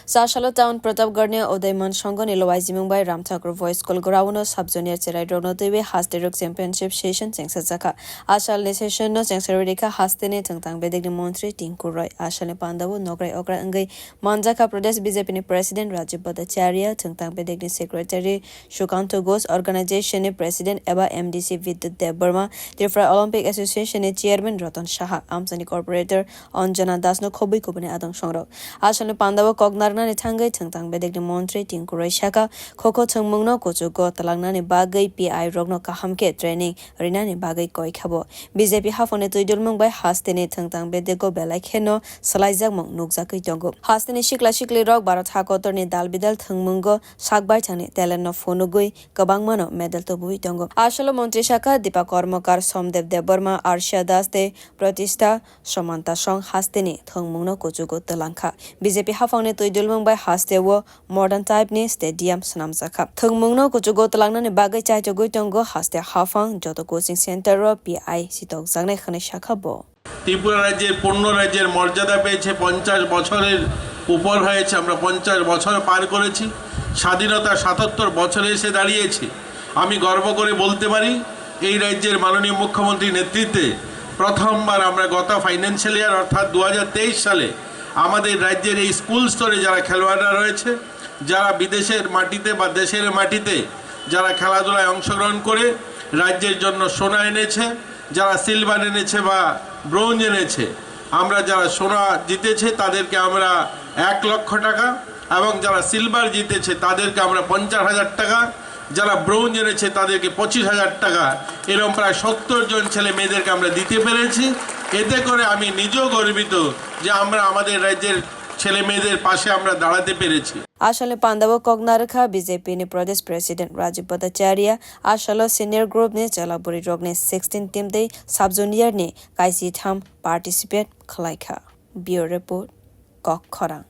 Chasalo Town Pratapghar ne Udaiman songha ni luajimung by Ramthakur voice school ground sub-junior cherai twiwi haste-rwk championship session chengsajakha Asalni session no chengsawi rikha haste-ni thwngtangbedekni montri Tinku Roy Asalni panda nogorai okra wngwi manjakha pradesh BJP ni president Rajib Bhattacharya thwngtangbedekni secretary Sukanta Ghosh organization ni president eba MDC Bidyut Debbarma Tripura Olympic Association ni Chairman Ratan Saha amchaini corporator Anjana no khobui kubuni adongrok Asalni panda kognar ni thangai thwngtangbedekni montri Tinku Roy shaka khoko thwngmung no kuchugo talangnani bagai PI rokno kahamke training rinani bagai koi khabo BJP hafone tuidulmung bai hasteni thwngtangbedeko belai kheno salaijakmung nukjakui tongo hasteni sikla sikli rok Bharat hakotor ni dalbidal thwngmungo sakbai thangni talent no phonugui kabangmano medal tobui tongo Asalo montri shaka Dipa Kormokar Somdev Debbarma Arsha daste Pratishtha Samanta song hasteni thwngmung no kuchugo talangkha BJP hafone tuidulmung bai hastewo modern type ni stadium snamjakha thwngmung no kuchugo talangnani bagai chaitogui tongo haste hafang joto coaching center ro PI sitok jangnai khane shakha bo Tripura রাজ্যের 15 রাজ্যের মর্যাদা পেয়েছে 50 বছরের উপর হয়েছে আমরা 50 বছর পার করেছি স্বাধীনতা 77 বছরে এসে দাঁড়িয়েছে আমি গর্ব করে বলতে পারি এই রাজ্যের মাননীয় মুখ্যমন্ত্রীর নেতৃত্বে প্রথমবার আমরা গত ফাইন্যান্সিয়াল ইয়ার অর্থাৎ 2023 সালে আমাদের রাজ্যের এই স্কুল স্তরে যারা খেলোয়াড়রা রয়েছে যারা বিদেশের মাটিতে বা দেশের মাটিতে যারা খেলাধুলায় অংশগ্রহণ করে রাজ্যের জন্য সোনা এনেছে যারা সিলভার এনেছে বা ব্রোঞ্জ এনেছে আমরা যারা সোনা জিতেছে তাদেরকে আমরা 1 লক্ষ টাকা এবং যারা সিলভার জিতেছে তাদেরকে আমরা 50,000 টাকা যারা ব্রোঞ্জ এনেছে তাদেরকে 25,000 টাকা এরকম প্রায় 70 জন ছেলে মেয়েদেরকে আমরা দিতে পেরেছি এতে করে আমি নিজেও গর্বিত যে আমরা আমাদের রাজ্যের ছেলে মেয়েদের পাশে আমরা দাঁড়াতে পেরেছি Asalni pandawo kognarkha BJP ni Pradesh President Rajib Bhattacharya Asalo senior group ni Jalaburi rok ni 16 team dei sub junior ni kaisi tham participate khlaikha Bureau report Kok Khorang